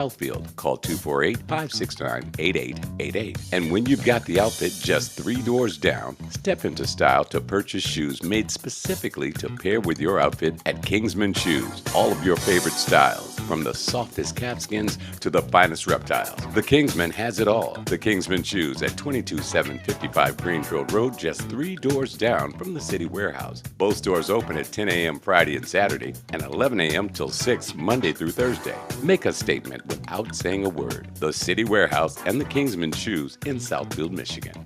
Southfield. Call 248-569-8888. And when you've got the outfit just 3 doors down, step into style to purchase shoes made specifically to pair with your outfit at Kingsman Shoes. All of your favorite styles, from the softest calfskins to the finest reptiles. The Kingsman has it all. The Kingsman Shoes at 22755 Greenfield Road, just 3 doors down from the City Warehouse. Both stores open at 10 a.m. Friday and Saturday and 11 a.m. till 6 Monday through Thursday. Make a statement without saying a word. The City Warehouse and the Kingsman Shoes in Southfield, Michigan.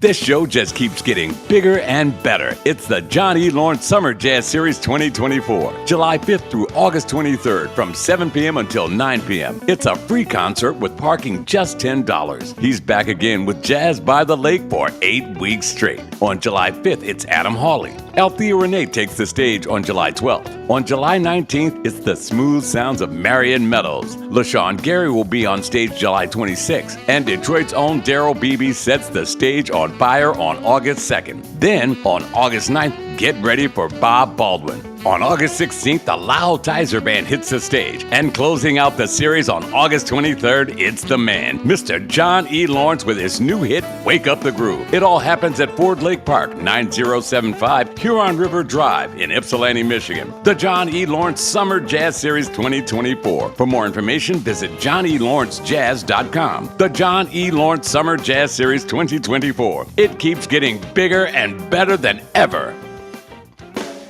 This show just keeps getting bigger and better. It's the John E. Lawrence Summer Jazz Series 2024, July 5th through August 23rd from 7 p.m. until 9 p.m. It's a free concert with parking just $10. He's back again with Jazz by the Lake for 8 weeks straight. On July 5th, it's Adam Hawley. Althea Renee takes the stage on July 12th. On July 19th, it's the smooth sounds of Marion Meadows. LaShawn Gary will be on stage July 26th, and Detroit's own Daryl Beebe sets the stage on fire on August 2nd. Then, on August 9th, get ready for Bob Baldwin. On August 16th, the Lyle Tizer Band hits the stage. And closing out the series on August 23rd, it's the man, Mr. John E. Lawrence with his new hit, Wake Up the Groove. It all happens at Ford Lake Park, 9075 Huron River Drive in Ypsilanti, Michigan. The John E. Lawrence Summer Jazz Series 2024. For more information, visit johnnelawrencejazz.com. The John E. Lawrence Summer Jazz Series 2024. It keeps getting bigger and better than ever.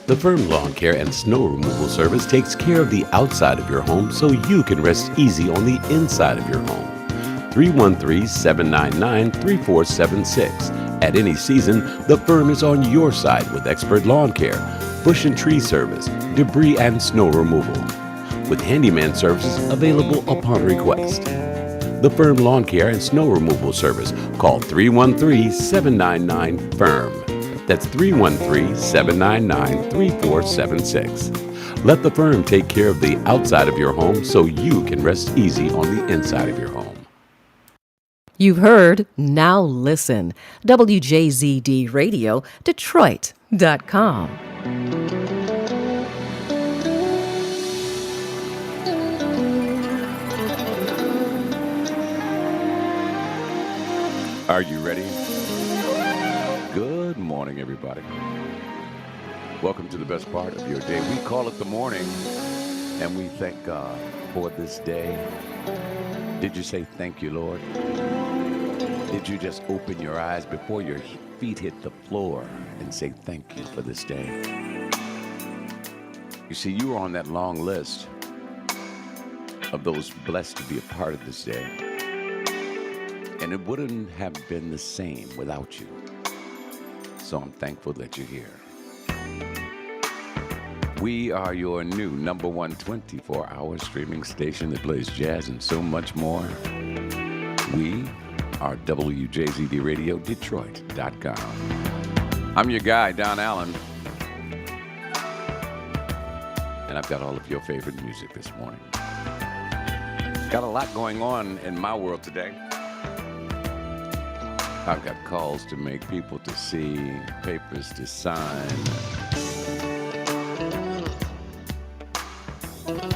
The Firm Lawn Care and Snow Removal Service takes care of the outside of your home so you can rest easy on the inside of your home. 313-799-3476. At any season, the firm is on your side with expert lawn care, bush and tree service, debris and snow removal, with handyman services available upon request. The Firm Lawn Care and Snow Removal Service. Call 313-799-FIRM. That's 313-799-3476. Let the firm take care of the outside of your home so you can rest easy on the inside of your home. You've heard Now Listen. WJZD Radio, Detroit.com. Are you ready? Good morning, everybody. Welcome to the best part of your day. We call it the morning, and we thank God for this day. Did you say thank you, Lord? Did you just open your eyes before your feet hit the floor and say thank you for this day? You see, you were on that long list of those blessed to be a part of this day. And it wouldn't have been the same without you. So I'm thankful that you're here. We are your new number one 24-hour streaming station that plays jazz and so much more. We are WJZD Radio, Detroit.com. I'm your guy, Don Allen. And I've got all of your favorite music this morning. Got a lot going on in my world today. I've got calls to make, people to see, papers to sign.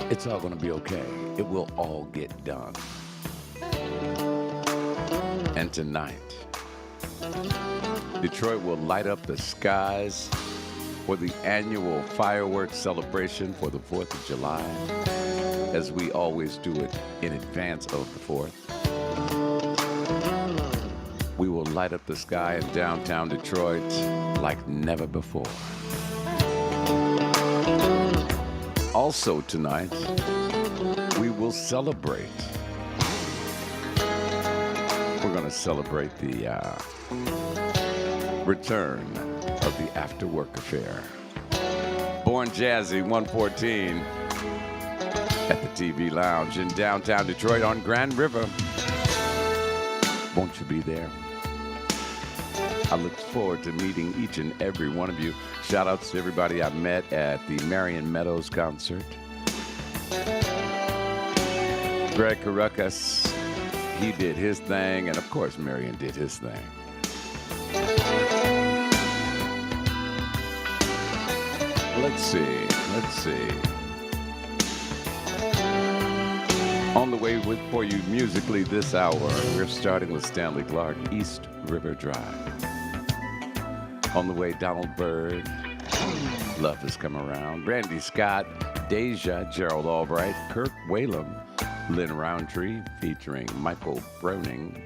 It's all going to be okay. It will all get done. And tonight, Detroit will light up the skies for the annual fireworks celebration for the 4th of July, as we always do it in advance of the 4th. We will light up the sky in downtown Detroit like never before. Also tonight, we will celebrate. We're going to celebrate the return of the After Work Affair. Born Jazzy 114 at the TV Lounge in downtown Detroit on Grand River. Won't you be there? I look forward to meeting each and every one of you. Shout outs to everybody I met at the Marion Meadows concert. Greg Caracas, he did his thing, and of course Marion did his thing. Let's see. On the way with for you musically this hour, we're starting with Stanley Clarke, East River Drive. On the way, Donald Byrd, Love Has Come Around, Randy Scott, Deja, Gerald Albright, Kirk Whalum, Lynn Roundtree, featuring Michael Browning,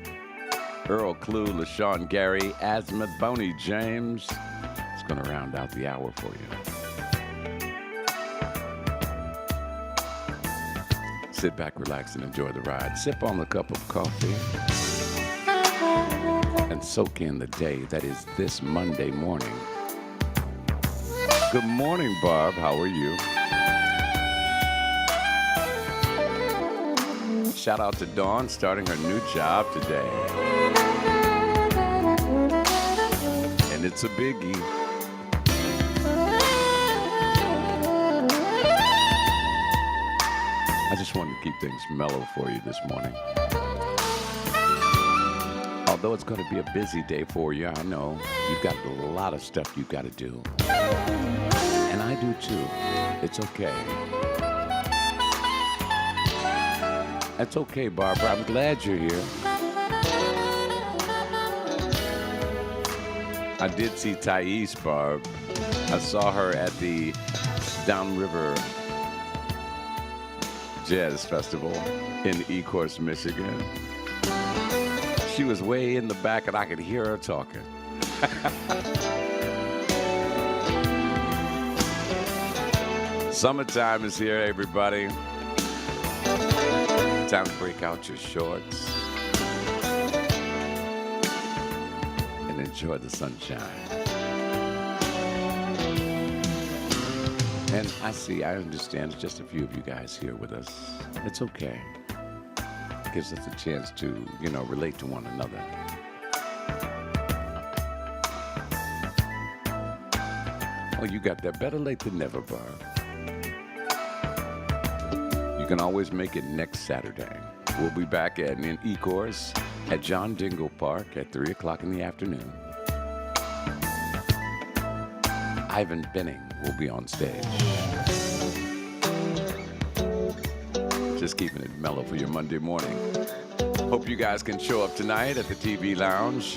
Earl Clue, LaShawn Gary, Azimuth, Boney James. It's going to round out the hour for you. Sit back, relax, and enjoy the ride. Sip on a cup of coffee and soak in the day that is this Monday morning. Good morning, Barb. How are you? Shout out to Dawn starting her new job today. And it's a biggie. I just wanted to keep things mellow for you this morning. Although it's going to be a busy day for you, I know you've got a lot of stuff you've got to do. And I do too. It's okay. That's okay, Barbara. I'm glad you're here. I did see Thais, Barb. I saw her at the Downriver Jazz Festival in Ecorse, Michigan. She was way in the back and I could hear her talking. Summertime is here, everybody. Time to break out your shorts and enjoy the sunshine. And I understand, it's just a few of you guys here with us. It's okay. It gives us a chance to, relate to one another. Oh, you got that. Better late than never, Barb. You can always make it next Saturday. We'll be back in Ecorse at John Dingle Park at 3 o'clock in the afternoon. Ivan Benning will be on stage. Just keeping it mellow for your Monday morning. Hope you guys can show up tonight at the TV Lounge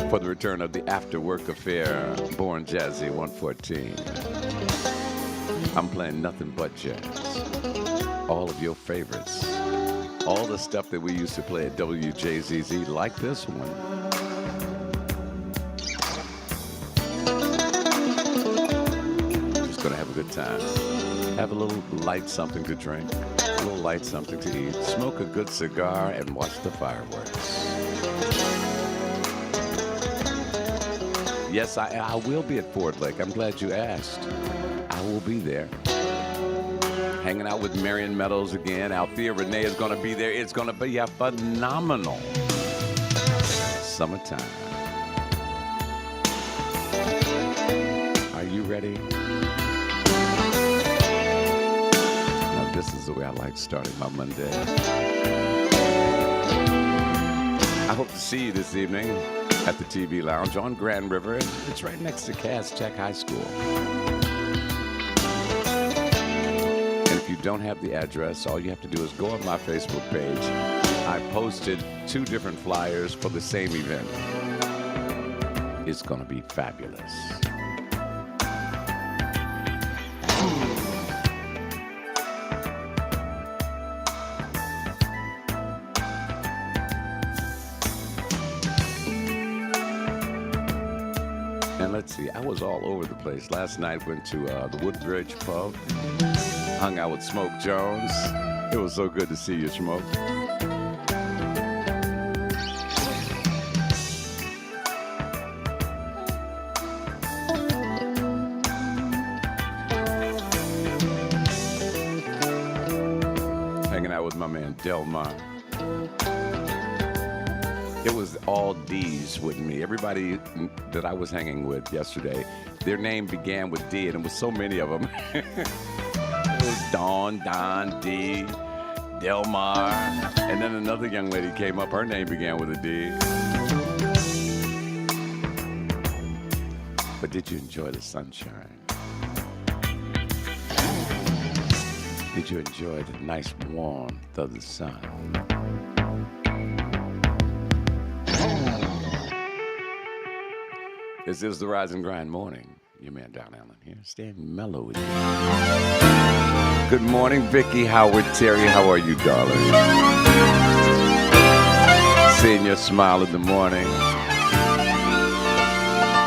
for the return of the After Work Affair, Born Jazzy 114. I'm playing nothing but jazz. All of your favorites. All the stuff that we used to play at WJZZ, like this one. Just gonna have a good time. Have a little light something to drink, a little light something to eat, smoke a good cigar, and watch the fireworks. Yes, I will be at Ford Lake. I'm glad you asked. I will be there. Hanging out with Marion Meadows again. Althea Renee is going to be there. It's going to be a phenomenal summertime. Are you ready? Now, this is the way I like starting my Monday. I hope to see you this evening at the TV Lounge on Grand River. It's right next to Cass Tech High School. If you don't have the address, all you have to do is go on my Facebook page. I posted 2 different flyers for the same event. It's going to be fabulous. And let's see, I was all over the place. Last night went to the Woodbridge Pub. Hung out with Smoke Jones. It was so good to see you, Smoke. Hanging out with my man Delmar. It was all D's with me. Everybody that I was hanging with yesterday, their name began with D, and it was so many of them. Dawn, Don, D, Delmar, and then another young lady came up. Her name began with a D. But did you enjoy the sunshine? Did you enjoy the nice warmth of the sun? This is the Rise and Grind Morning. Your man Don Allen here, staying mellow with you. Good morning, Vicky, Howard, Terry. How are you, darling? Seeing your smile in the morning.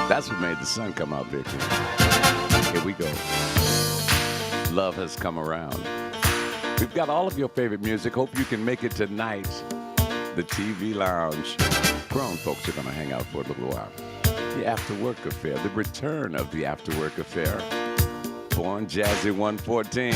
That's what made the sun come out, Vicky. Here we go. Love has come around. We've got all of your favorite music. Hope you can make it tonight. The TV Lounge. Grown folks are going to hang out for a little while. The After Work Affair, the return of the After Work Affair. Born Jazzy 114.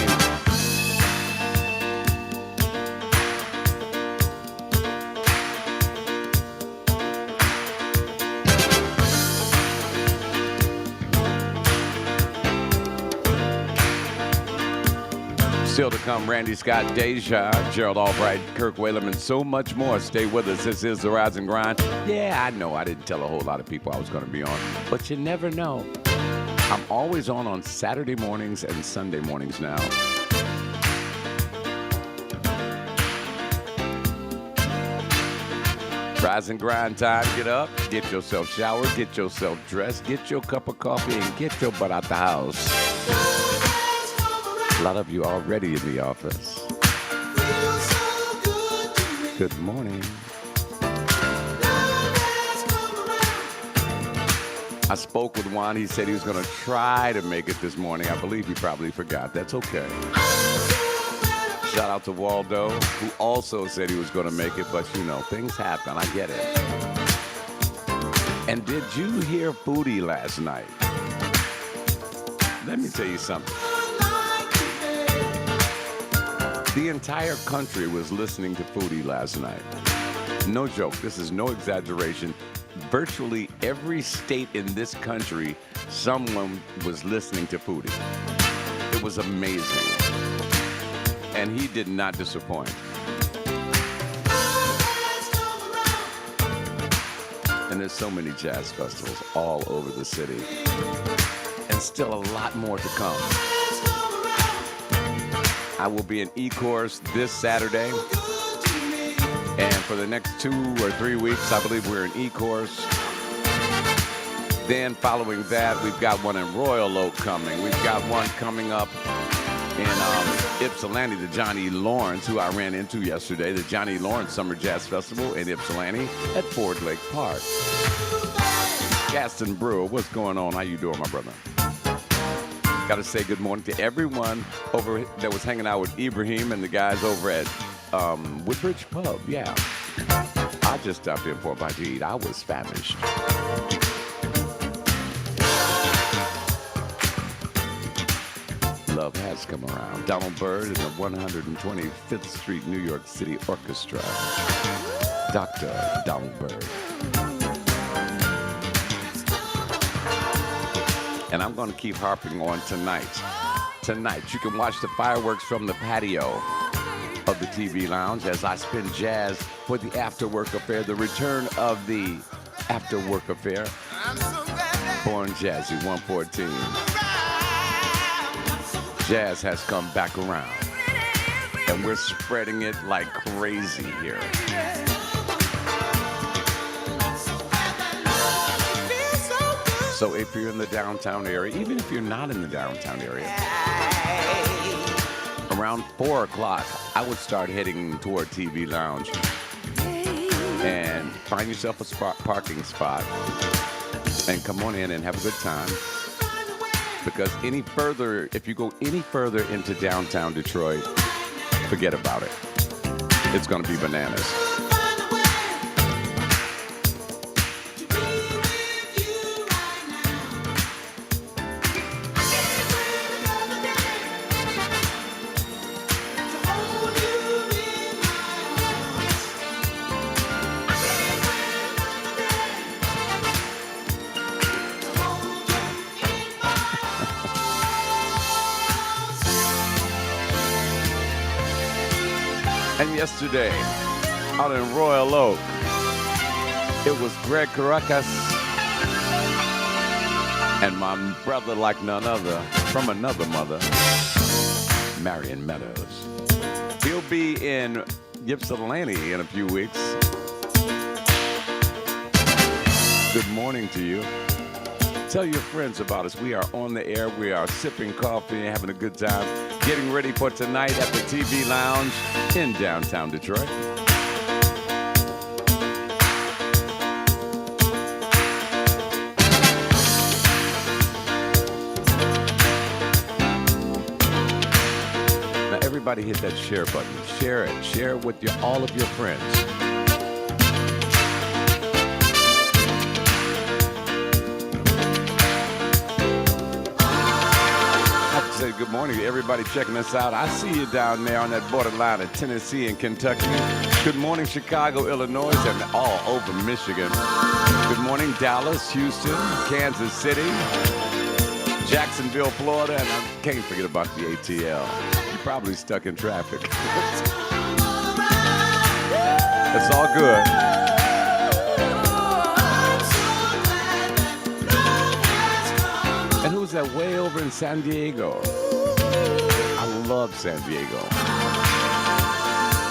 Still to come, Randy Scott, Deja, Gerald Albright, Kirk Whalum, and so much more. Stay with us. This is the Rise and Grind. Yeah, I know I didn't tell a whole lot of people I was going to be on, but you never know. I'm always on Saturday mornings and Sunday mornings now. Rise and grind time. Get up, get yourself showered, get yourself dressed, get your cup of coffee, and get your butt out the house. A lot of you already in the office. Good morning. I spoke with Juan. He said he was going to try to make it this morning. I believe he probably forgot. That's okay. Shout out to Waldo, who also said he was going to make it, but you know, things happen. I get it. And did you hear Foodie last night? Let me tell you something. The entire country was listening to Foodie last night. No joke. This is no exaggeration. Virtually every state in this country, someone was listening to Foodie. It was amazing. And he did not disappoint. And there's so many jazz festivals all over the city. And still a lot more to come. I will be in E-Course this Saturday. And for the next 2 or 3 weeks, I believe we're in E-Course. Then following that, we've got one in Royal Oak coming. We've got one coming up in Ypsilanti, the Johnny Lawrence, who I ran into yesterday, the Johnny Lawrence Summer Jazz Festival in Ypsilanti at Ford Lake Park. Gaston Brewer, what's going on? How you doing, my brother? Got to say good morning to everyone over that was hanging out with Ibrahim and the guys over at Woodbridge Pub. Yeah, I just stopped in for a bite to eat. I was famished. Love has come around. Donald Byrd and the 125th Street New York City Orchestra. Dr. Donald Byrd. And I'm going to keep harping on tonight. Tonight, you can watch the fireworks from the patio of the TV Lounge as I spin jazz for the After Work Affair, the return of the After Work Affair. Born Jazzy 114. Jazz has come back around, and we're spreading it like crazy here. So if you're in the downtown area, even if you're not in the downtown area, around 4 o'clock, I would start heading toward TV Lounge and find yourself a parking spot and come on in and have a good time. Because if you go any further into downtown Detroit, forget about it. It's going to be bananas. And yesterday, out in Royal Oak, it was Greg Caracas and my brother like none other, from another mother, Marion Meadows. He'll be in Ypsilanti in a few weeks. Good morning to you. Tell your friends about us. We are on the air. We are sipping coffee, having a good time, getting ready for tonight at the TV Lounge in downtown Detroit. Now, everybody hit that share button. Share it. Share it with all of your friends. Say good morning to everybody checking us out. I see you down there on that borderline of Tennessee and Kentucky. Good morning, Chicago, Illinois, and all over Michigan. Good morning, Dallas, Houston, Kansas City, Jacksonville, Florida, and I can't forget about the ATL. You're probably stuck in traffic. It's all good. And who's that way over in San Diego? I love San Diego.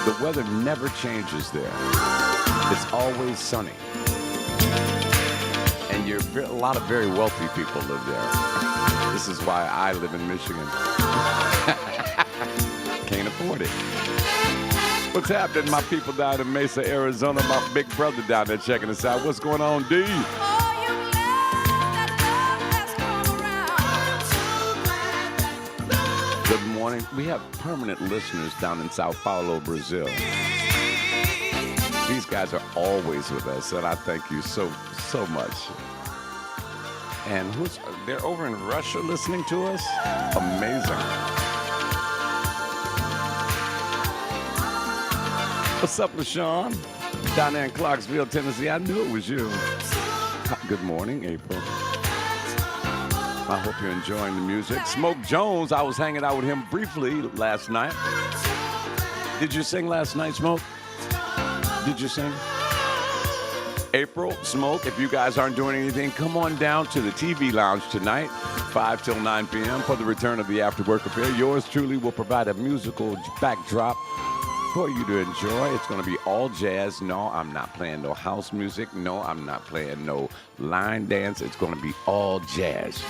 The weather never changes there. It's always sunny. And a lot of very wealthy people live there. This is why I live in Michigan. Can't afford it. What's happening, my people down in Mesa, Arizona? My big brother down there checking us out. What's going on, D? Good morning. We have permanent listeners down in Sao Paulo, Brazil. These guys are always with us, and I thank you so much. And they're over in Russia listening to us? Amazing. What's up, LaShawn? Down there in Clarksville, Tennessee. I knew it was you. Good morning, April. I hope you're enjoying the music. Smoke Jones, I was hanging out with him briefly last night. Did you sing last night, Smoke? Did you sing? April, Smoke, if you guys aren't doing anything, come on down to the TV Lounge tonight, 5 till 9 p.m. for the return of the After Work Affair. Yours truly will provide a musical backdrop for you to enjoy. It's going to be all jazz. No, I'm not playing no house music. No, I'm not playing no line dance. It's going to be all jazz.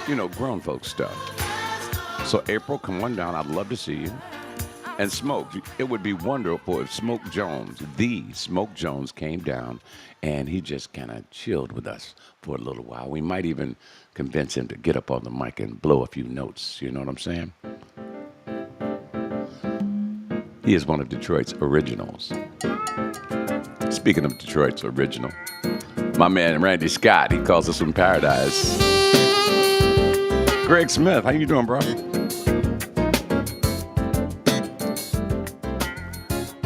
You know, grown folks stuff. So April, come on down. I'd love to see you. And Smoke, it would be wonderful if Smoke Jones, the Smoke Jones, came down and he just kind of chilled with us for a little while. We might even convince him to get up on the mic and blow a few notes. You know what I'm saying? He is one of Detroit's originals. Speaking of Detroit's original, my man Randy Scott, he calls us from Paradise. Greg Smith, how you doing, bro?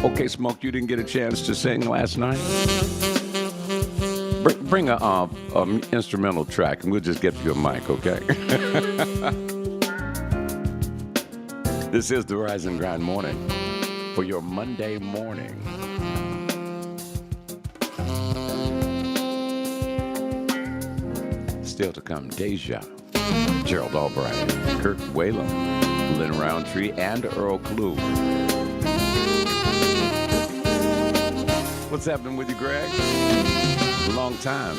Okay, Smoke, you didn't get a chance to sing last night? Bring a instrumental track, and we'll just get you a mic, okay? This is the Rise and Grind Morning for your Monday morning. Still to come, Deja, Gerald Albright, Kirk Whalum, Lynn Roundtree, and Earl Klugh. What's happening with you, Greg? Long time.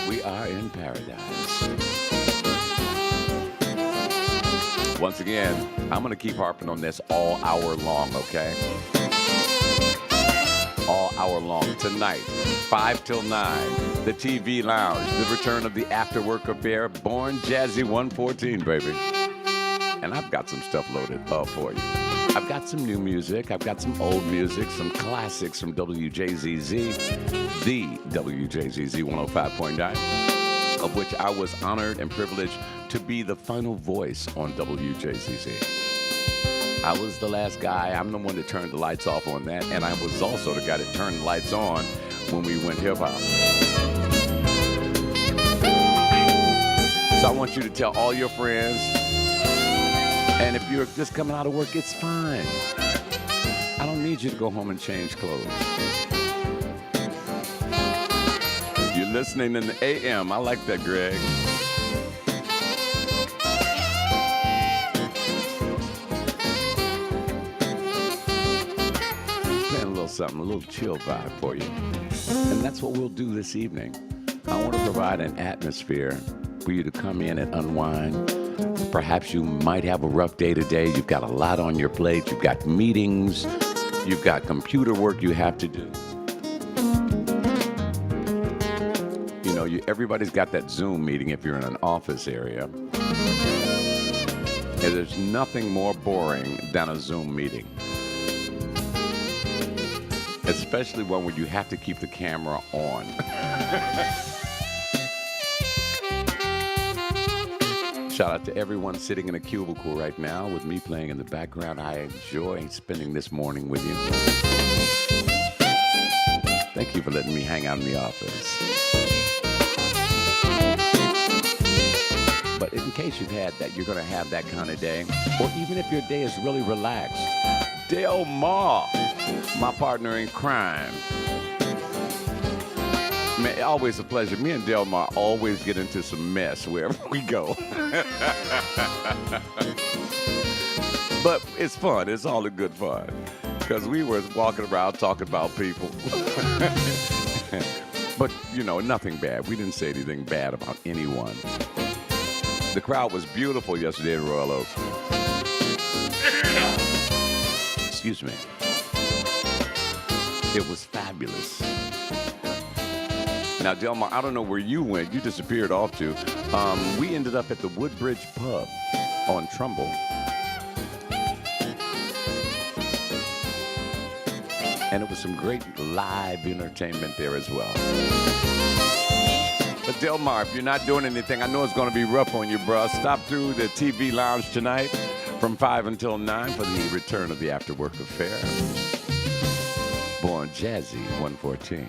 We are in paradise. Once again, I'm going to keep harping on this all hour long, okay? All hour long. Tonight, 5 till 9, the TV Lounge, the return of the After Work Affair, Born Jazzy 114, baby. And I've got some stuff loaded up for you. I've got some new music. I've got some old music, some classics from WJZZ, the WJZZ 105.9, of which I was honored and privileged to be the final voice on WJZZ. I was the last guy. I'm the one that turned the lights off on that, and I was also the guy that turned the lights on when we went hip-hop. So I want you to tell all your friends, and if you're just coming out of work, it's fine. I don't need you to go home and change clothes. You're listening in the AM. I like that, Greg. something, a little chill vibe for you. And that's what we'll do this evening. I want to provide an atmosphere for you to come in and unwind. Perhaps you might have a rough day today. You've got a lot on your plate. You've got meetings. You've got computer work you have to do. You know, everybody's got that Zoom meeting if you're in an office area. And there's nothing more boring than a Zoom meeting. Especially one where you have to keep the camera on. Shout out to everyone sitting in a cubicle right now with me playing in the background. I enjoy spending this morning with you. Thank you for letting me hang out in the office. But in case you've had that, you're going to have that kind of day, or even if your day is really relaxed, Del Mar, my partner in crime. Man, always a pleasure. Me and Del Mar always get into some mess wherever we go. But it's fun. It's all a good fun. Because we were walking around talking about people. But, you know, nothing bad. We didn't say anything bad about anyone. The crowd was beautiful yesterday in Royal Oak. Excuse me. It was fabulous. Now, Delmar, I don't know where you went. You disappeared off to. We ended up at the Woodbridge Pub on Trumbull. And it was some great live entertainment there as well. But Delmar, if you're not doing anything, I know it's going to be rough on you, bruh. Stop through the TV lounge tonight from 5 until 9 for the return of the After Work Affair. Born Jazzy 114.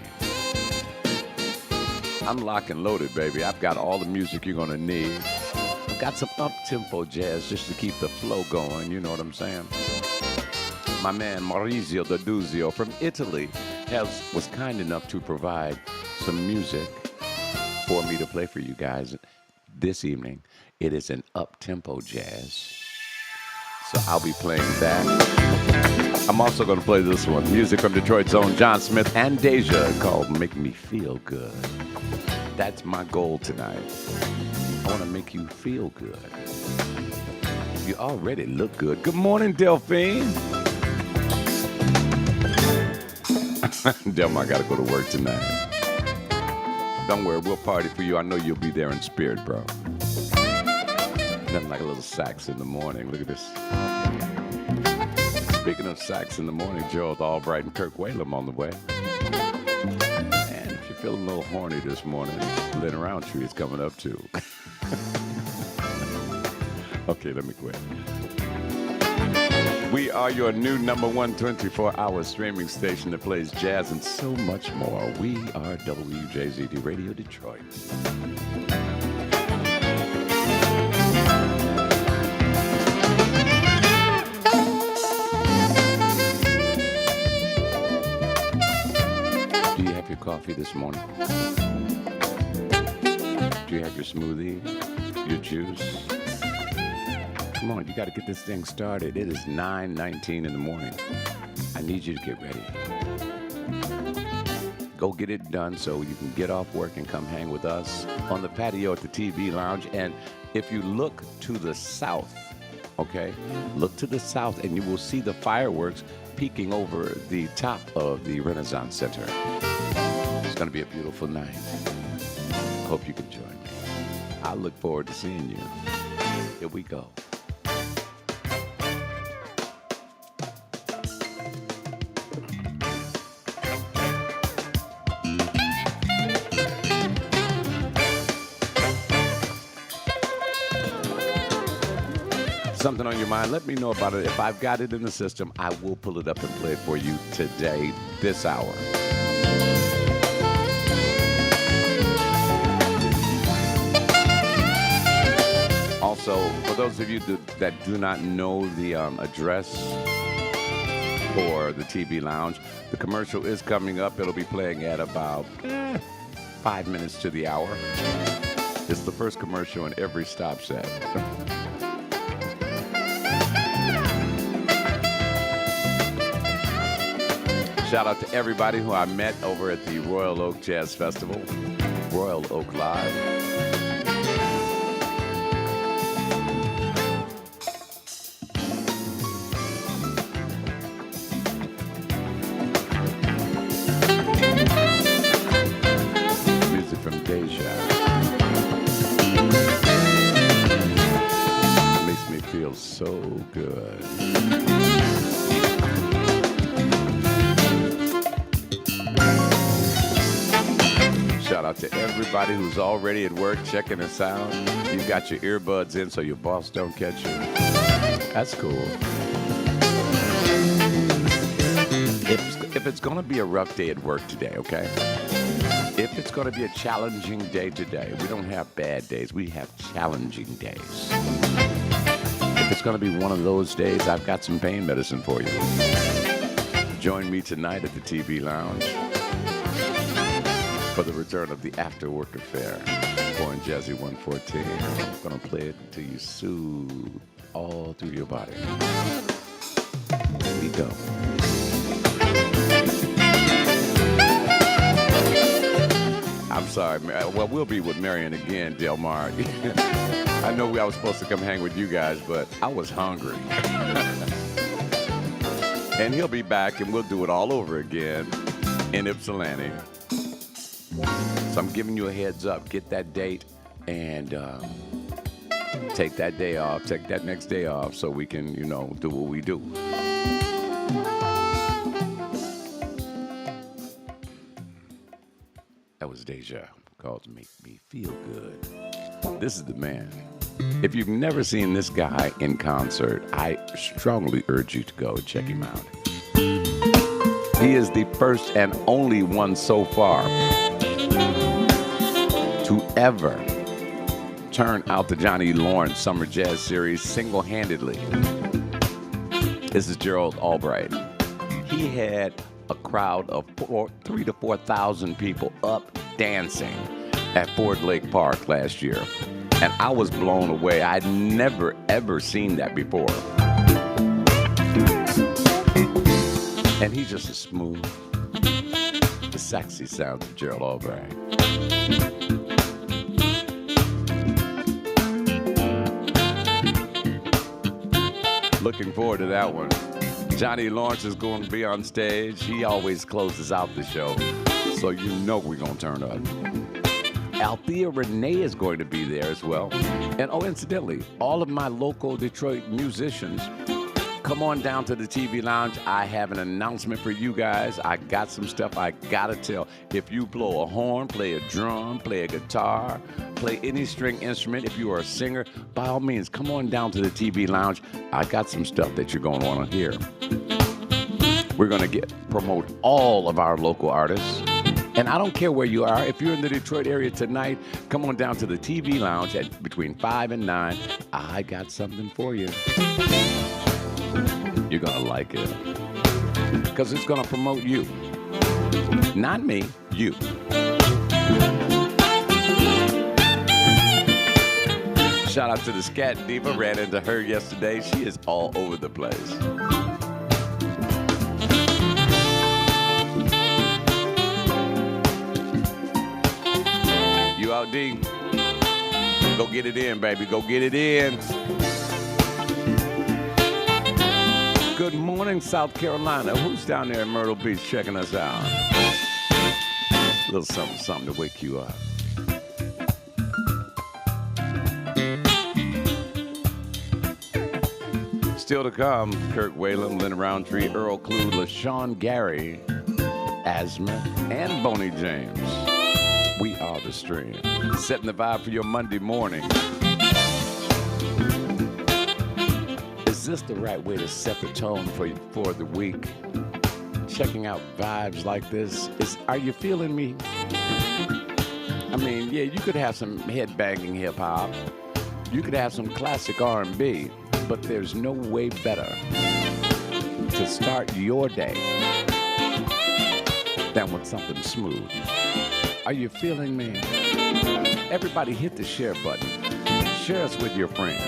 I'm lock and loaded, baby. I've got all the music you're going to need. I've got some up-tempo jazz just to keep the flow going, you know what I'm saying? My man Maurizio D'Aduzio from Italy was kind enough to provide some music for me to play for you guys this evening. It is an up-tempo jazz. So I'll be playing that. I'm also going to play this one. Music from Detroit's own John Smith and Deja called Make Me Feel Good. That's my goal tonight. I want to make you feel good. You already look good. Good morning, Delphine. Delma, I got to go to work tonight. Don't worry, we'll party for you. I know you'll be there in spirit, bro. Nothing like a little sax in the morning. Look at this. Speaking of sax in the morning, Gerald Albright and Kirk Whalum on the way. And if you're feeling a little horny this morning, Lynn Roundtree is coming up too. Okay, let me quit. We are your new number one 24-hour streaming station that plays jazz and so much more. We are WJZD Radio Detroit. Do you have your coffee this morning? Do you have your smoothie, your juice? Come on, you got to get this thing started. It is 9:19 in the morning. I need you to get ready. Go get it done so you can get off work and come hang with us on the patio at the TV lounge. And if you look to the south, okay, look to the south and you will see the fireworks peeking over the top of the Renaissance Center. It's going to be a beautiful night. Hope you can join me. I look forward to seeing you. Here we go. Something on your mind, let me know about it. If I've got it in the system, I will pull it up and play it for you today, this hour. Also, for those of you that do not know the address for the TV Lounge, the commercial is coming up. It'll be playing at about 5 minutes to the hour. It's the first commercial in every stop set. Shout out to everybody who I met over at the Royal Oak Jazz Festival, Royal Oak Live. Music from Deja. Makes me feel so good. Shout out to everybody who's already at work checking us out. You've got your earbuds in so your boss don't catch you. That's cool. If it's going to be a rough day at work today, okay? If it's going to be a challenging day today, we don't have bad days. We have challenging days. If it's going to be one of those days, I've got some pain medicine for you. Join me tonight at the TV Lounge for the return of the After Work Affair. Born Jazzy 114. I'm going to play it until you soothe all through your body. Here we go. I'm sorry. Well, we'll be with Marion again, Del Mar. I know I was supposed to come hang with you guys, but I was hungry. And he'll be back, and we'll do it all over again in Ypsilanti. So I'm giving you a heads up. Get that date and take that day off. Take that next day off so we can, do what we do. That was Deja, called Make Me Feel Good. This is the man. If you've never seen this guy in concert, I strongly urge you to go and check him out. He is the first and only one so far to ever turn out the Johnny Lawrence Summer Jazz Series single-handedly. This is Gerald Albright. He had a crowd of 3,000 to 4,000 people up dancing at Ford Lake Park last year. And I was blown away. I'd never, ever seen that before. And he's just as smooth. The sexy sound of Gerald Albright. Looking forward to that one. Johnny Lawrence is going to be on stage. He always closes out the show, so you know we're going to turn up. Althea Renee is going to be there as well. And incidentally, all of my local Detroit musicians, come on down to the TV Lounge. I have an announcement for you guys. I got some stuff I gotta tell. If you blow a horn, play a drum, play a guitar, play any string instrument, if you are a singer, by all means, come on down to the TV Lounge. I got some stuff that you're gonna wanna hear. We're gonna promote all of our local artists. And I don't care where you are. If you're in the Detroit area tonight, come on down to the TV Lounge at between 5 and 9. I got something for you. You're going to like it. Because it's going to promote you. Not me, you. Shout out to the Scat Diva. Ran into her yesterday. She is all over the place. You out, D? Go get it in, baby. Go get it in. Good morning, South Carolina. Who's down there in Myrtle Beach checking us out? A little something, something to wake you up. Still to come, Kirk Whalum, Lynn Roundtree, Earl Clue, LaShawn Gary, Asthma, and Boney James. We are the stream. Setting the vibe for your Monday morning. Is this the right way to set the tone for the week? Checking out vibes like this. Are you feeling me? I mean, yeah, you could have some head-banging hip-hop. You could have some classic R&B. But there's no way better to start your day than with something smooth. Are you feeling me? Everybody hit the share button. Share us with your friends.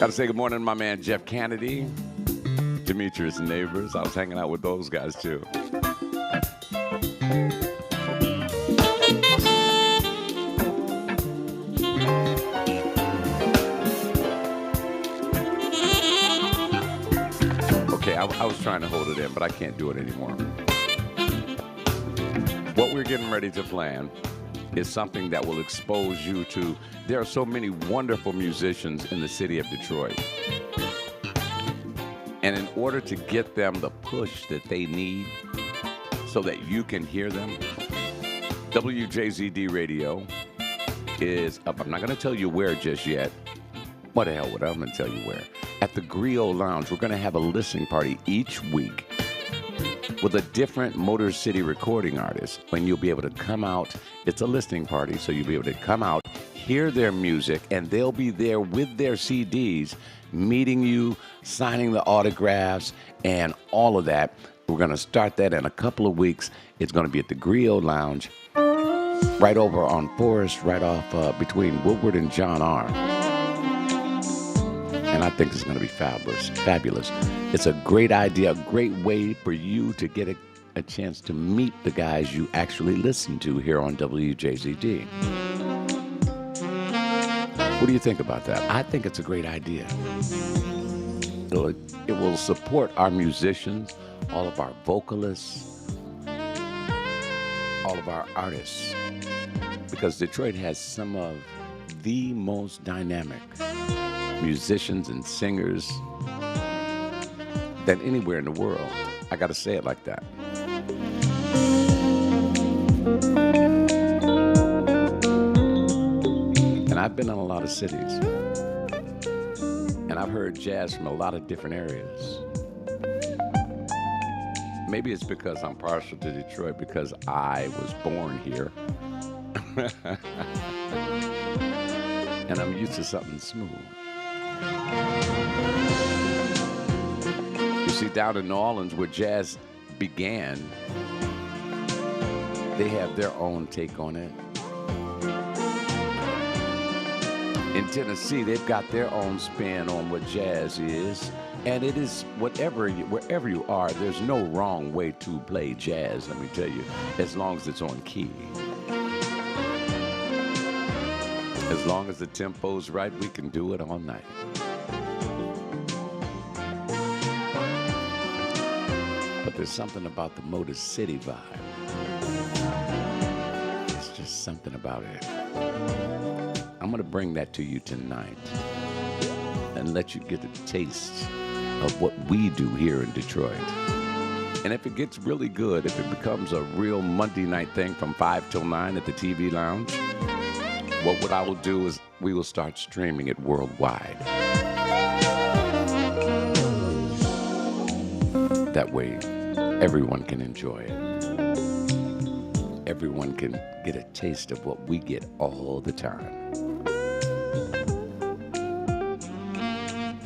Gotta say good morning to my man Jeff Kennedy, Demetrius Neighbors. I was hanging out with those guys too. Okay, I was trying to hold it in, but I can't do it anymore. What we're getting ready to plan is something that will expose you to. There are so many wonderful musicians in the city of Detroit. And in order to get them the push that they need so that you can hear them, WJZD Radio is up. I'm not going to tell you where just yet. What the hell would I'm going to tell you where? At the Griot Lounge, we're going to have a listening party each week with a different Motor City recording artist. When you'll be able to come out, it's a listening party, so you'll be able to come out, hear their music, and they'll be there with their CDs, meeting you, signing the autographs, and all of that. We're going to start that in a couple of weeks. It's going to be at the Griot Lounge, right over on Forest, right off between Woodward and John R. And I think it's going to be fabulous. It's a great idea, a great way for you to get a chance to meet the guys you actually listen to here on WJZD. What do you think about that? I think it's a great idea. It will support our musicians, all of our vocalists, all of our artists, because Detroit has some of the most dynamic musicians and singers than anywhere in the world. I gotta say it like that. And I've been in a lot of cities, and I've heard jazz from a lot of different areas. Maybe it's because I'm partial to Detroit because I was born here. And I'm used to something smooth. You see, down in New Orleans, where jazz began, they have their own take on it. In Tennessee, they've got their own spin on what jazz is. And it is wherever you are, there's no wrong way to play jazz, let me tell you, as long as it's on key. As long as the tempo's right, we can do it all night. But there's something about the Motor City vibe. It's just something about it. I'm going to bring that to you tonight and let you get a taste of what we do here in Detroit. And if it gets really good, if it becomes a real Monday night thing from 5 till 9 at the TV Lounge, what I will do is we will start streaming it worldwide. That way, everyone can enjoy it. Everyone can get a taste of what we get all the time.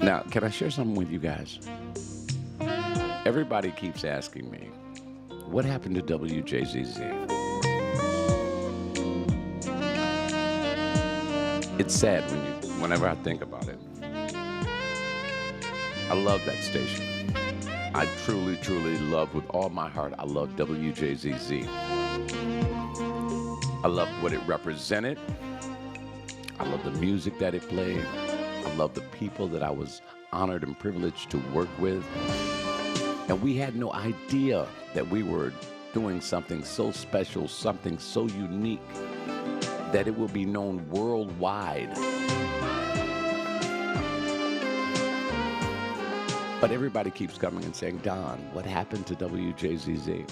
Now, can I share something with you guys? Everybody keeps asking me, what happened to WJZZ? It's sad whenever I think about it. I love that station. I truly, truly love with all my heart. I love WJZZ. I love what it represented. I love the music that it played. I love the people that I was honored and privileged to work with. And we had no idea that we were doing something so special, something so unique, that it will be known worldwide. But everybody keeps coming and saying, Don, what happened to WJZZ?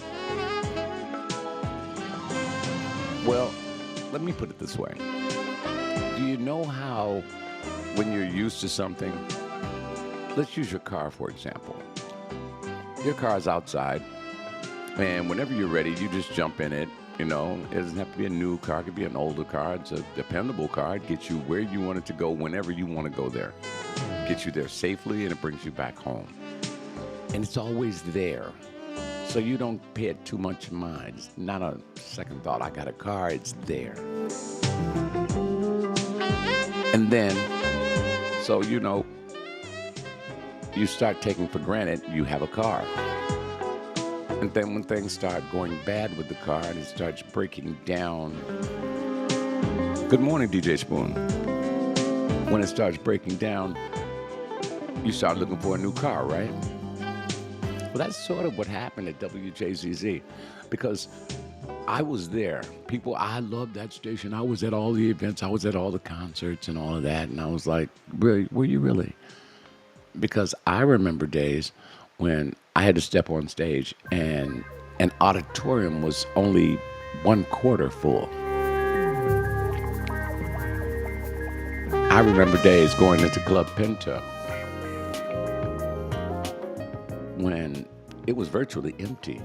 Well, let me put it this way. Do you know how when you're used to something, let's use your car, for example. Your car's outside, and whenever you're ready, you just jump in it. You know, it doesn't have to be a new car. It could be an older car. It's a dependable car. It gets you where you want it to go whenever you want to go there. Gets you there safely, and it brings you back home. And it's always there. So you don't pay it too much mind. It's not a second thought. I got a car. It's there. And then, so, you know, you start taking for granted you have a car. And then when things start going bad with the car and it starts breaking down. Good morning, DJ Spoon. When it starts breaking down, you start looking for a new car, right? Well, that's sort of what happened at WJZZ, because I was there. I loved that station. I was at all the events. I was at all the concerts and all of that. And I was like, really, were you really? Because I remember days when I had to step on stage and an auditorium was only 1/4 full. I remember days going into Club Pinto when it was virtually empty.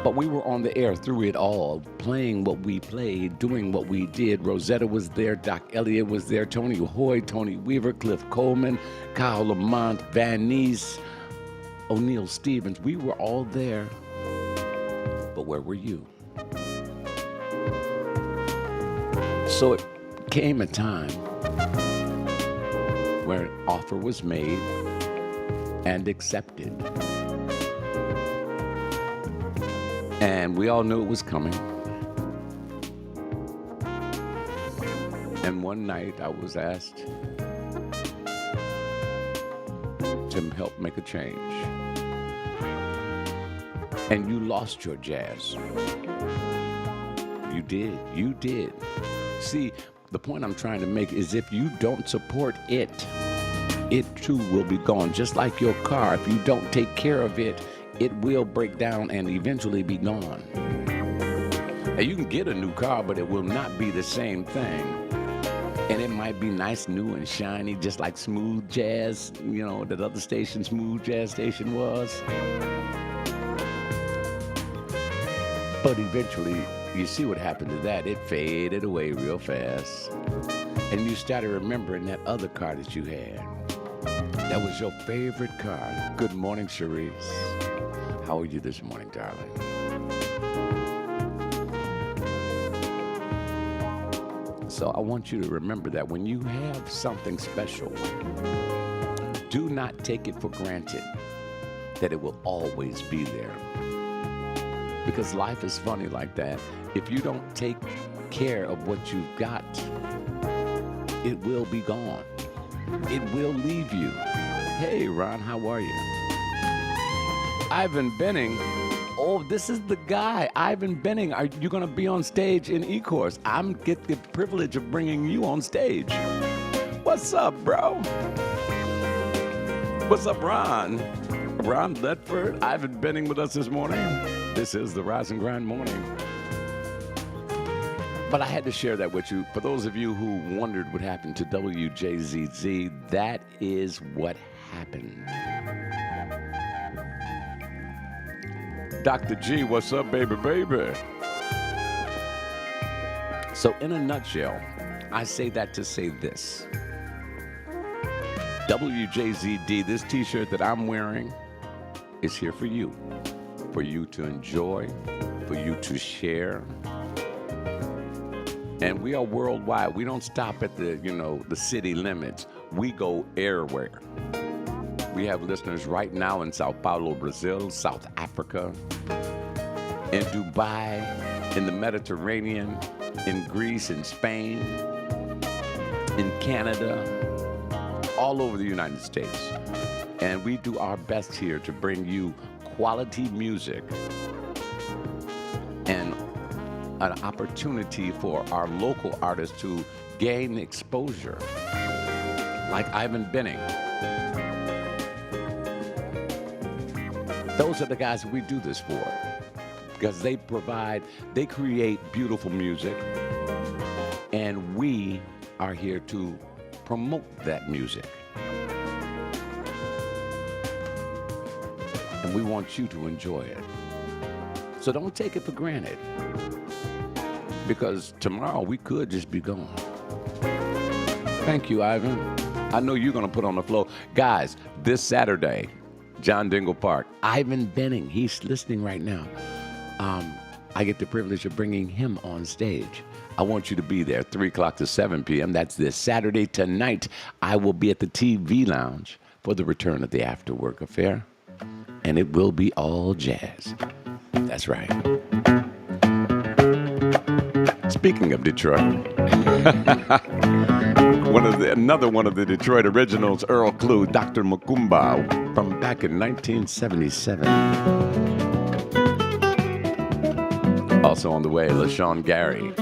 But we were on the air through it all, playing what we played, doing what we did. Rosetta was there, Doc Elliott was there, Tony Hoy, Tony Weaver, Cliff Coleman, Kyle Lamont, Van Ness, O'Neal Stevens. We were all there. But where were you? So it came a time where an offer was made and accepted. And we all knew it was coming. And one night I was asked to help make a change. And you lost your jazz. You did. See, the point I'm trying to make is if you don't support it, it too will be gone. Just like your car, if you don't take care of it, it will break down and eventually be gone. And you can get a new car, but it will not be the same thing. And it might be nice, new, and shiny, just like Smooth Jazz, that other station, Smooth Jazz station was. But eventually, you see what happened to that. It faded away real fast. And you started remembering that other car that you had. That was your favorite car. Good morning, Cherise. How are you this morning, darling? So I want you to remember that when you have something special, do not take it for granted that it will always be there. Because life is funny like that. If you don't take care of what you've got, it will be gone. It will leave you. Hey, Ron, how are you? Ivan Benning. Oh, this is the guy. Ivan Benning, are you going to be on stage in E-Course? I'm get the privilege of bringing you on stage. What's up, bro? What's up, Ron? Ron Ledford, Ivan Benning with us this morning. This is the Rise and Grind Morning. But I had to share that with you. For those of you who wondered what happened to WJZZ, that is what happened. Dr. G, what's up, baby? So in a nutshell, I say that to say this. WJZD, this t-shirt that I'm wearing, is here for you to enjoy, for you to share. And we are worldwide. We don't stop at the city limits. We go everywhere. We have listeners right now in Sao Paulo, Brazil, South Africa, in Dubai, in the Mediterranean, in Greece, in Spain, in Canada, all over the United States. And we do our best here to bring you quality music and an opportunity for our local artists to gain exposure, like Ivan Benning. Those are the guys that we do this for, because they create beautiful music, and we are here to promote that music. And we want you to enjoy it. So don't take it for granted, because tomorrow we could just be gone. Thank you, Ivan. I know you're going to put on the flow. Guys, this Saturday, John Dingle Park, Ivan Benning, he's listening right now. I get the privilege of bringing him on stage. I want you to be there, 3 o'clock to 7 p.m. That's this Saturday. Tonight, I will be at the TV Lounge for the return of the After Work Affair. And it will be all jazz. That's right. Speaking of Detroit, another one of the Detroit originals, Earl Klugh, Dr. Makumba, from back in 1977. Also on the way, LaShawn Gary,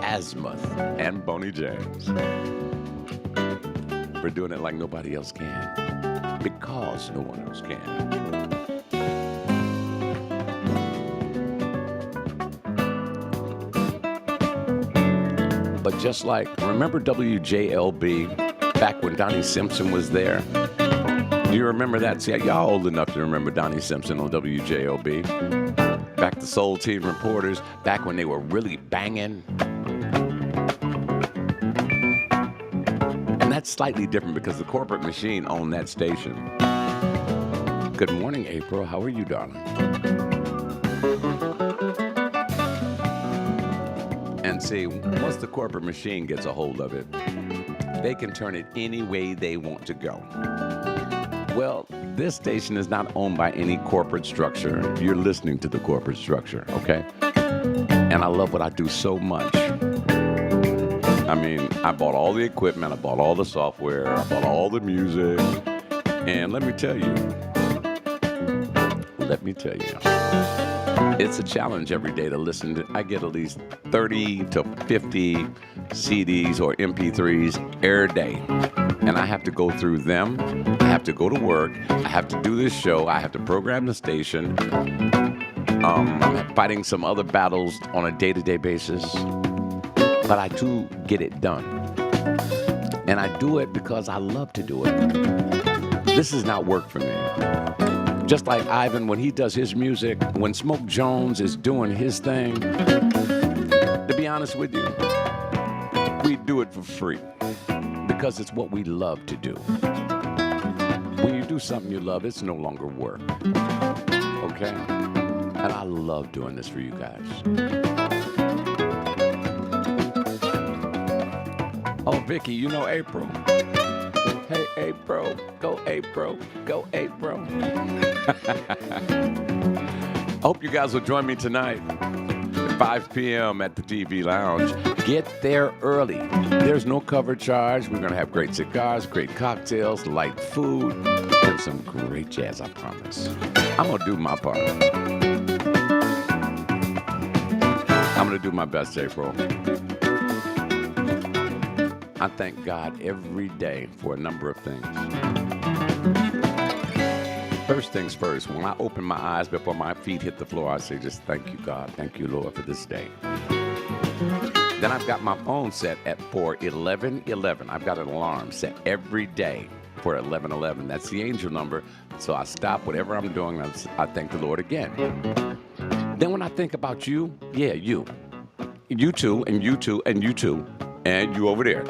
Azimuth, and Boney James. We're doing it like nobody else can, because no one else can. But just like, remember WJLB back when Donnie Simpson was there? Do you remember that? See, y'all old enough to remember Donnie Simpson on WJLB. Back to Soul Team Reporters, back when they were really banging. And that's slightly different because the corporate machine owned that station. Good morning, April. How are you, darling? And see, once the corporate machine gets a hold of it, they can turn it any way they want to go. Well, this station is not owned by any corporate structure. You're listening to the corporate structure, okay? And I love what I do so much. I mean, I bought all the equipment, I bought all the software, I bought all the music, and let me tell you, it's a challenge every day to listen to. I get at least 30 to 50 CDs or MP3s every day. And I have to go through them. I have to go to work. I have to do this show. I have to program the station. I'm fighting some other battles on a day-to-day basis. But I do get it done. And I do it because I love to do it. This is not work for me. Just like Ivan, when he does his music, when Smoke Jones is doing his thing, to be honest with you, we do it for free because it's what we love to do. When you do something you love, it's no longer work. Okay? And I love doing this for you guys. Oh, Vicky, you know April. Hey, April, go April, go April. I hope you guys will join me tonight at 5 p.m. at the TV Lounge. Get there early. There's no cover charge. We're going to have great cigars, great cocktails, light food, and some great jazz, I promise. I'm going to do my part. I'm going to do my best, April. I thank God every day for a number of things. First things first, when I open my eyes before my feet hit the floor, I say just thank you, God. Thank you, Lord, for this day. Then I've got my phone set for 11:11. I've got an alarm set every day for 11:11. That's the angel number. So I stop whatever I'm doing. I thank the Lord again. Then when I think about you, yeah, you too, and you too, and you too, and you over there.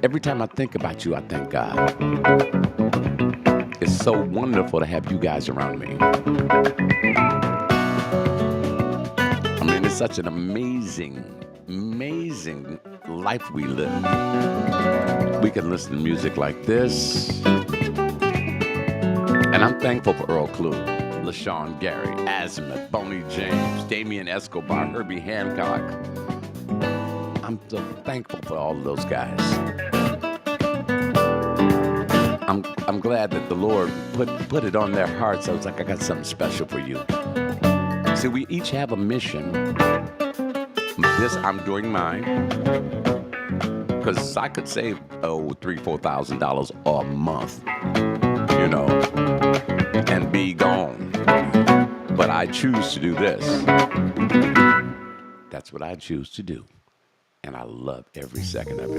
Every time I think about you, I thank God. It's so wonderful to have you guys around me. I mean, it's such an amazing life we live. We can listen to music like this. And I'm thankful for Earl Klugh, LaShawn Gary, Azimuth, Boney James, Damian Escobar, Herbie Hancock. I'm so thankful for all of those guys. I'm glad that the Lord put it on their hearts. I was like, I got something special for you. See, we each have a mission. I'm doing mine. Because I could save, $3,000-$4,000 a month, you know, and be gone. But I choose to do this. That's what I choose to do. And I love every second of it.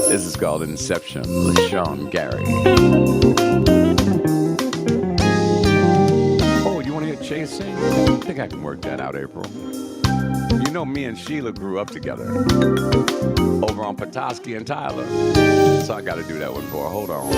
This is called Inception, LaShawn Gary. Oh, you want to hear Chase sing? I think I can work that out, April. You know, me and Sheila grew up together over on Petoskey and Tyler. So I got to do that one for her. Hold on.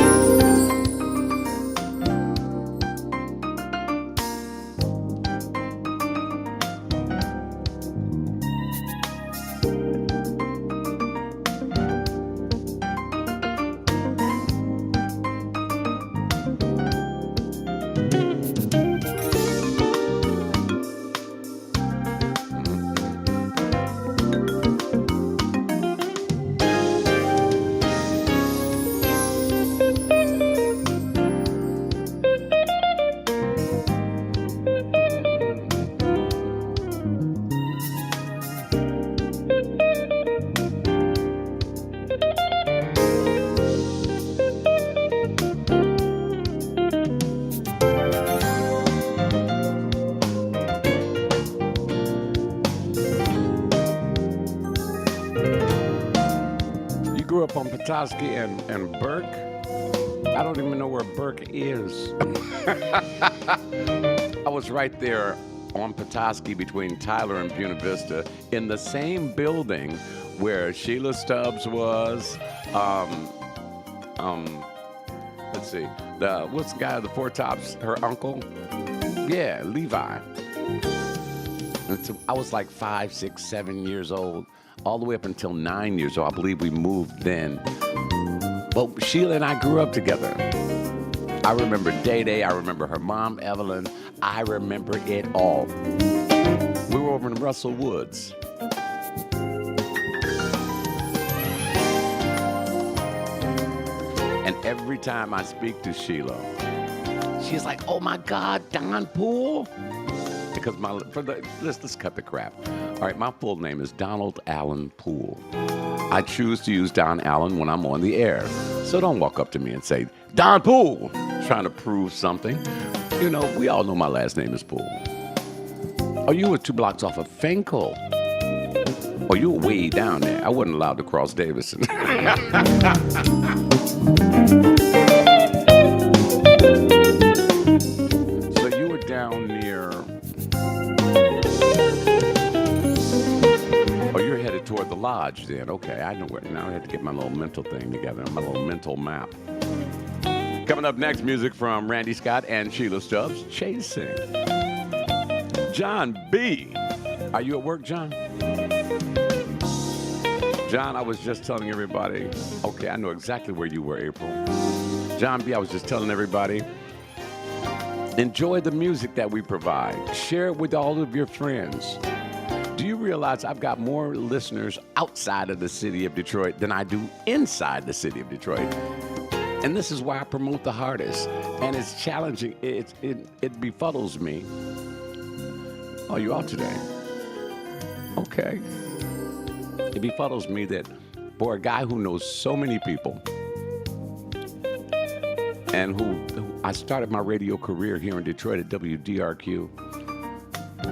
grew up on Petoskey and Burke. I don't even know where Burke is. I was right there on Petoskey between Tyler and Buena Vista in the same building where Sheila Stubbs was. Let's see. What's the guy at the Four Tops? Her uncle? Yeah, Levi. And so I was like 5, 6, 7 years old, all the way up until 9 years old. I believe we moved then. But Sheila and I grew up together. I remember Day Day. I remember her mom, Evelyn. I remember it all. We were over in Russell Woods. And every time I speak to Sheila, she's like, "Oh my God, Don Poole." Because let's cut the crap. All right, my full name is Donald Allen Poole. I choose to use Don Allen when I'm on the air. So don't walk up to me and say, "Don Poole," trying to prove something. You know, we all know my last name is Poole. Oh, you were 2 blocks off of Finkel. Oh, you were way down there. I wasn't allowed to cross Davison. So you were down near... Oh, you're headed toward the lodge then. Okay, I know where. Now I have to get my little mental thing together, my little mental map. Coming up next, music from Randy Scott and Sheila Stubbs, Chasing. John B. Are you at work, John? John, I was just telling everybody. Okay, I know exactly where you were, April. John B., I was just telling everybody. Enjoy the music that we provide. Share it with all of your friends. Do you realize I've got more listeners outside of the city of Detroit than I do inside the city of Detroit? And this is why I promote the hardest. And it's challenging. It befuddles me. Oh, you out today? Okay. It befuddles me that for a guy who knows so many people and who I started my radio career here in Detroit at WDRQ.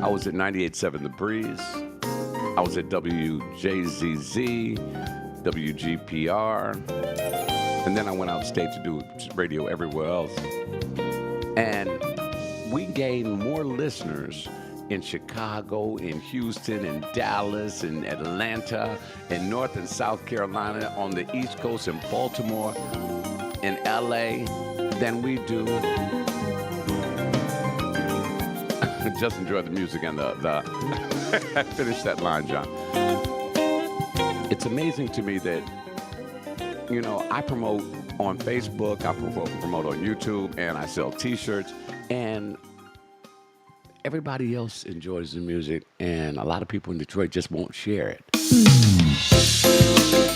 I was at 98.7 The Breeze. I was at WJZZ, WGPR. And then I went out of state to do radio everywhere else. And we gained more listeners in Chicago, in Houston, in Dallas, in Atlanta, in North and South Carolina, on the East Coast, in Baltimore, in LA, than we do. Just enjoy the music and the finish that line, John. It's amazing to me that, you know, I promote on Facebook, I promote on YouTube, and I sell T-shirts, and everybody else enjoys the music, and a lot of people in Detroit just won't share it.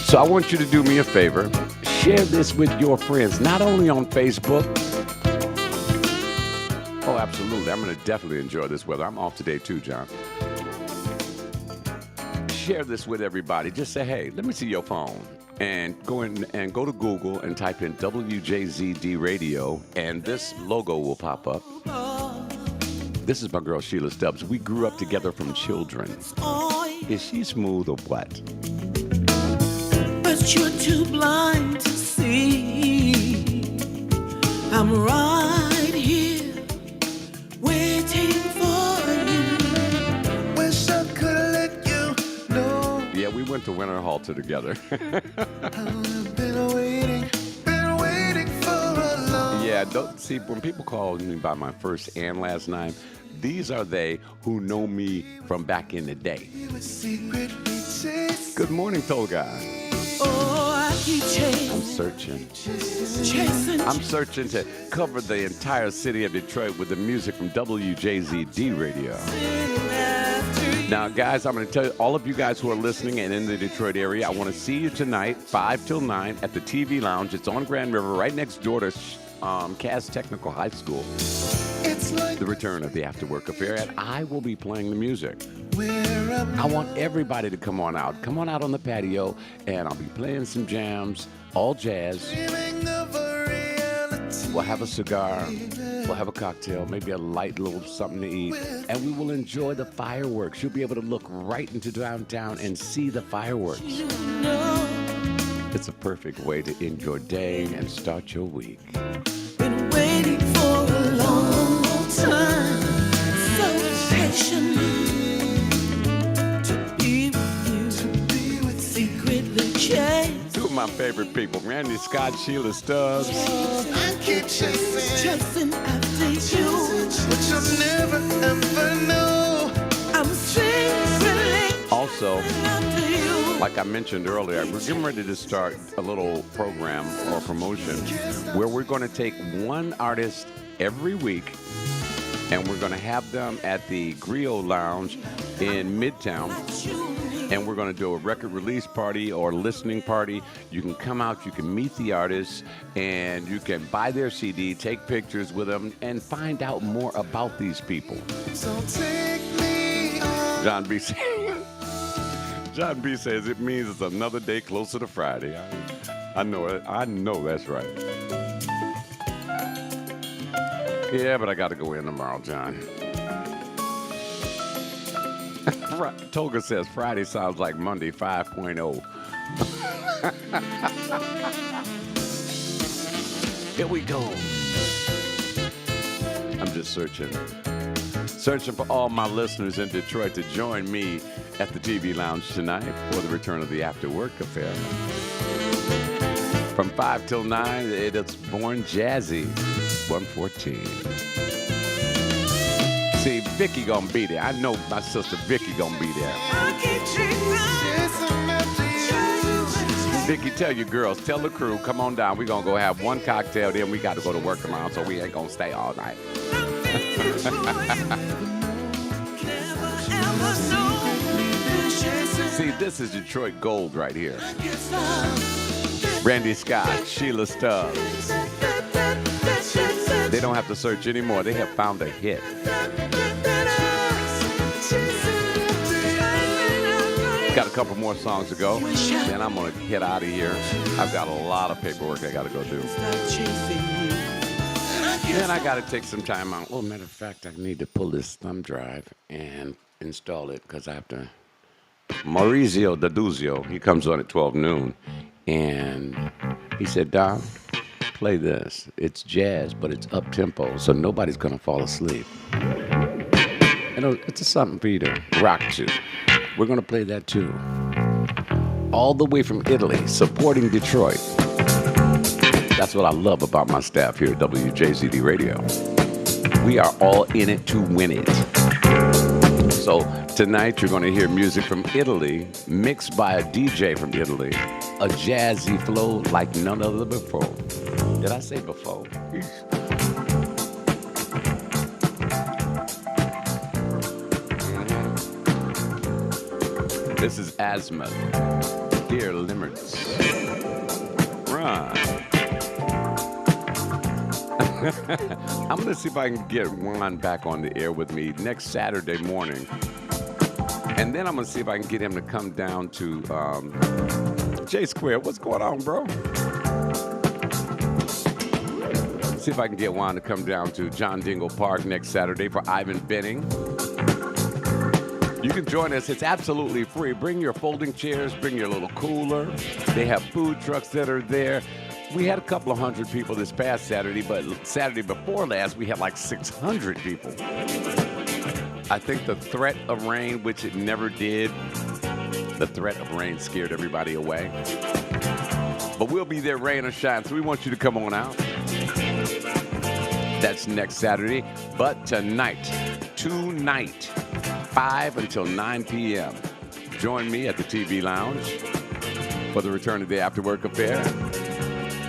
So I want you to do me a favor. Share this with your friends, not only on Facebook. Oh, absolutely. I'm going to definitely enjoy this weather. I'm off today too, John. Share this with everybody. Just say, hey, let me see your phone. And go to Google and type in WJZD Radio, and this logo will pop up. This is my girl, Sheila Stubbs. We grew up together from children. Is she smooth or what? But you're too blind to see. I'm right here waiting for you. Wish I could let you know. Yeah, we went to Winter Halter together. I've been waiting for a long. Yeah, don't see when people call me by my first and last name. These are they who know me from back in the day. Good morning, Tolga. Oh, I keep chasing. I'm searching. Chasing. I'm searching to cover the entire city of Detroit with the music from WJZD Radio. Now, guys, I'm going to tell you, all of you guys who are listening and in the Detroit area, I want to see you tonight, 5 till 9, at the TV Lounge. It's on Grand River, right next door to Cass Technical High School. It's like The return of the After Work Affair, and I will be playing the music. I want everybody to come on out. Come on out on the patio, and I'll be playing some jams, all jazz. We'll have a cigar. We'll have a cocktail, maybe a light little something to eat, and we will enjoy the fireworks. You'll be able to look right into downtown and see the fireworks. It's a perfect way to end your day and start your week. Been waiting for a long time, so patiently to be with you, secretly chase. Two of my favorite people, Randy Scott, Sheila Stubbs. I keep chasing after you, but you'll never ever know. I'm secretly Also, after you. like I mentioned earlier, we're getting ready to start a little program or promotion where we're going to take one artist every week and we're going to have them at the Griot Lounge in Midtown. And we're going to do a record release party or listening party. You can come out, you can meet the artists, and you can buy their CD, take pictures with them, and find out more about these people. So take me on. John B. says it means it's another day closer to Friday. I know it. I know that's right. Yeah, but I got to go in tomorrow, John. Toga says Friday sounds like Monday 5.0. Here we go. I'm just searching for all my listeners in Detroit to join me at the TV Lounge tonight for the return of the After Work Affair. From 5 till 9, it's Born Jazzy, 114. See, Vicky gonna be there. I know my sister Vicky gonna be there. I keep chasing after you. Vicky, tell your girls, tell the crew, come on down. We're gonna go have one cocktail, then we got to go to work tomorrow, so we ain't gonna stay all night. See, this is Detroit gold right here. Randy Scott, Sheila Stubbs. They don't have to search anymore. They have found a hit. Got a couple more songs to go. Then I'm going to get out of here. I've got a lot of paperwork I got to go do. Then I got to take some time out. Well, matter of fact, I need to pull this thumb drive and install it because I have to. Maurizio D'Aduzio, he comes on at 12 noon. And he said, Don, play this. It's jazz, but it's up-tempo, so nobody's going to fall asleep. And it's something for you to rock to. We're going to play that, too. All the way from Italy, supporting Detroit. That's what I love about my staff here at WJZD Radio. We are all in it to win it. So tonight you're going to hear music from Italy, mixed by a DJ from Italy. A jazzy flow like none other before. Did I say before? This is Azimuth. Dear Limits. Run. I'm going to see if I can get Juan back on the air with me next Saturday morning. And then I'm going to see if I can get him to come down to J Square. What's going on, bro? See if I can get Juan to come down to John Dingle Park next Saturday for Ivan Benning. You can join us. It's absolutely free. Bring your folding chairs. Bring your little cooler. They have food trucks that are there. We had a couple of hundred people this past Saturday, but Saturday before last, we had like 600 people. I think the threat of rain, which it never did, the threat of rain scared everybody away. But we'll be there, rain or shine, so we want you to come on out. That's next Saturday. But tonight, 5 until 9 p.m., join me at the TV Lounge for the return of the After Work Affair.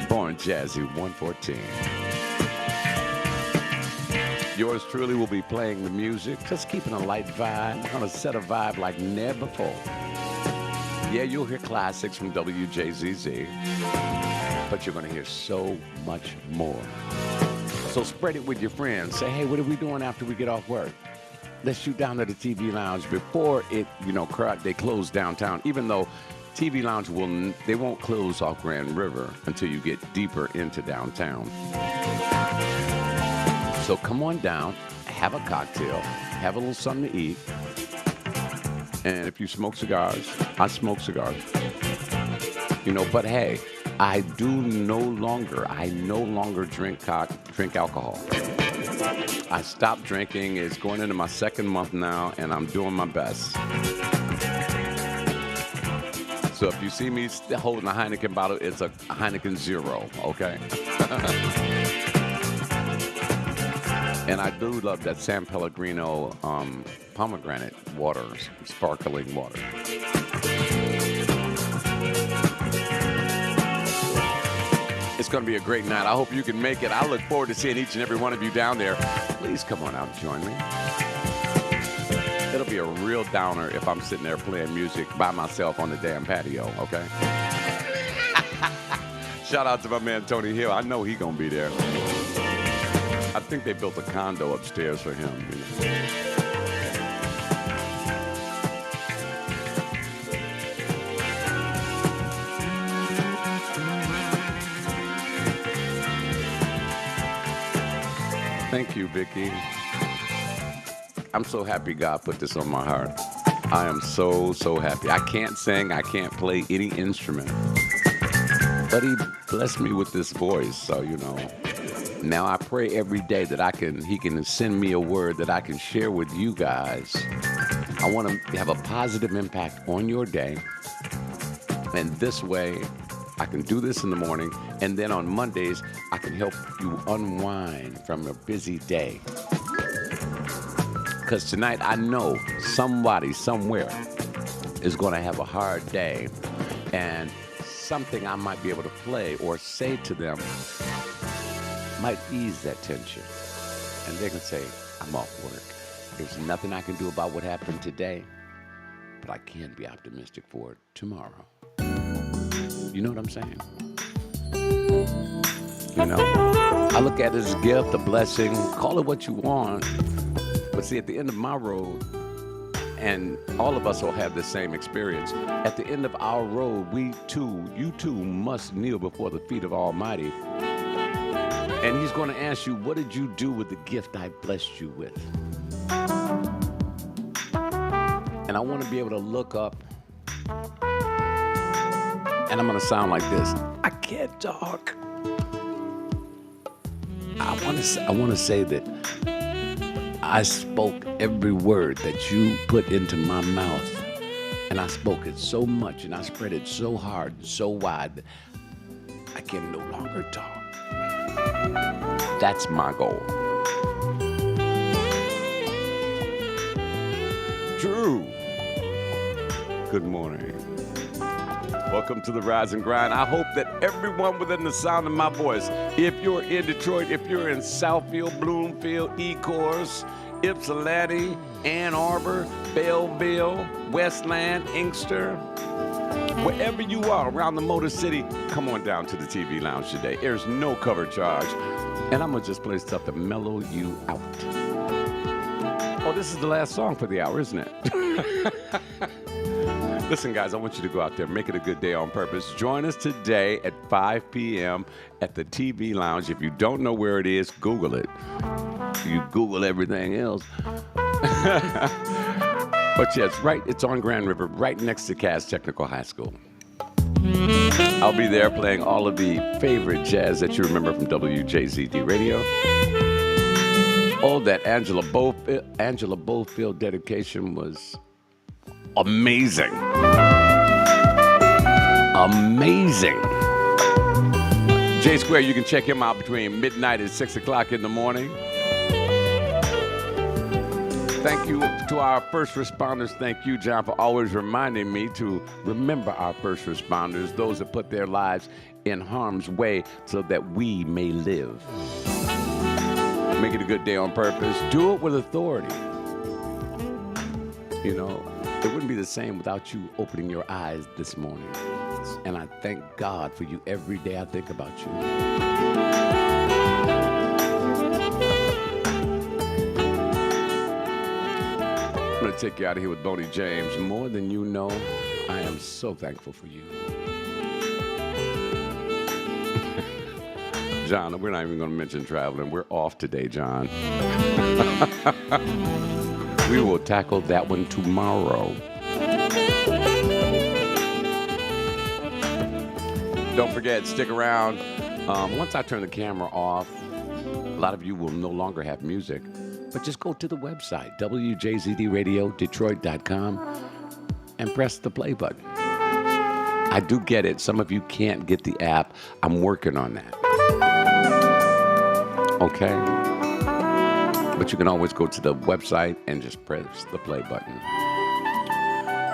Born Jazzy 114. Yours truly will be playing the music, just keeping a light vibe. We're going to set a vibe like never before. Yeah, you'll hear classics from WJZZ, but you're going to hear so much more. So spread it with your friends. Say, hey, what are we doing after we get off work? Let's shoot down to the TV Lounge before it, they close downtown, even though TV Lounge they won't close off Grand River until you get deeper into downtown. So come on down, have a cocktail, have a little something to eat. And if you smoke cigars, I smoke cigars. But hey, I no longer drink alcohol. I stopped drinking. It's going into my second month now, and I'm doing my best. So if you see me holding a Heineken bottle, it's a Heineken Zero, okay? And I do love that San Pellegrino pomegranate water, sparkling water. It's going to be a great night. I hope you can make it. I look forward to seeing each and every one of you down there. Please come on out and join me. It'll be a real downer if I'm sitting there playing music by myself on the damn patio, okay? Shout out to my man Tony Hill. I know he's going to be there. I think they built a condo upstairs for him. Thank you, Vicky. I'm so happy God put this on my heart. I am so happy. I can't sing. I can't play any instrument. But he blessed me with this voice. So, now I pray every day that he can send me a word that I can share with you guys. I want to have a positive impact on your day. And this way, I can do this in the morning, and then on Mondays, I can help you unwind from a busy day. Because tonight, I know somebody somewhere is going to have a hard day, and something I might be able to play or say to them might ease that tension. And they can say, I'm off work. There's nothing I can do about what happened today, but I can be optimistic for tomorrow. You know what I'm saying? I look at it as a gift, a blessing, call it what you want. But see, at the end of my road, and all of us will have the same experience, at the end of our road, you too must kneel before the feet of Almighty. And he's going to ask you, what did you do with the gift I blessed you with? And I want to be able to look up, and I'm going to sound like this. I can't talk. I want to say that I spoke every word that you put into my mouth, and I spoke it so much, and I spread it so hard and so wide that I can no longer talk. That's my goal. Drew, good morning. Welcome to the Rise and Grind. I hope that everyone within the sound of my voice, if you're in Detroit, if you're in Southfield, Bloomfield, Ecorse, Ypsilanti, Ann Arbor, Belleville, Westland, Inkster, wherever you are around the Motor City, come on down to the TV Lounge today. There's no cover charge. And I'm going to just play stuff to mellow you out. Oh, this is the last song for the hour, isn't it? Listen, guys, I want you to go out there, make it a good day on purpose. Join us today at 5 p.m. at the TV Lounge. If you don't know where it is, Google it. You Google everything else. But yeah, it's on Grand River, right next to Cass Technical High School. I'll be there playing all of the favorite jazz that you remember from WJZD Radio. Oh, that Angela Bofield dedication was amazing. Amazing. J Square, you can check him out between midnight and 6 o'clock in the morning. Thank you to our first responders. Thank you, John, for always reminding me to remember our first responders, those that put their lives in harm's way so that we may live. Make it a good day on purpose. Do it with authority. It wouldn't be the same without you opening your eyes this morning. And I thank God for you every day I think about you. I'm going to take you out of here with Boney James. More than you know, I am so thankful for you. John, we're not even going to mention traveling. We're off today, John. We will tackle that one tomorrow. Don't forget, stick around. Once I turn the camera off, a lot of you will no longer have music, but just go to the website, WJZDRadioDetroit.com, and press the play button. I do get it. Some of you can't get the app. I'm working on that. Okay? But you can always go to the website and just press the play button.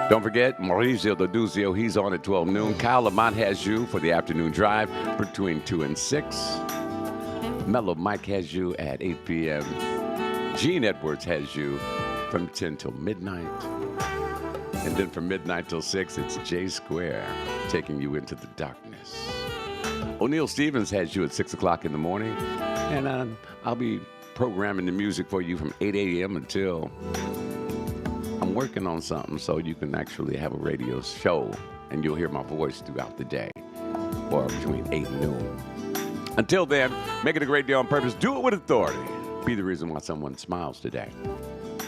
Don't forget, Mauricio Doduzio, he's on at 12 noon. Kyle Lamont has you for the afternoon drive between 2 and 6. Mellow Mike has you at 8 p.m. Gene Edwards has you from 10 till midnight. And then from midnight till 6, it's J Square taking you into the darkness. O'Neal Stevens has you at 6 o'clock in the morning. And I'll be programming the music for you from 8 a.m. until I'm working on something so you can actually have a radio show and you'll hear my voice throughout the day or between 8 and noon. Until then, make it a great day on purpose. Do it with authority. Be the reason why someone smiles today.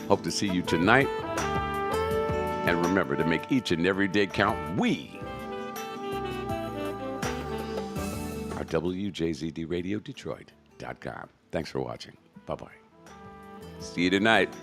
Hope to see you tonight. And remember to make each and every day count. We are WJZDRadioDetroit.com. Thanks for watching. Bye-bye. See you tonight.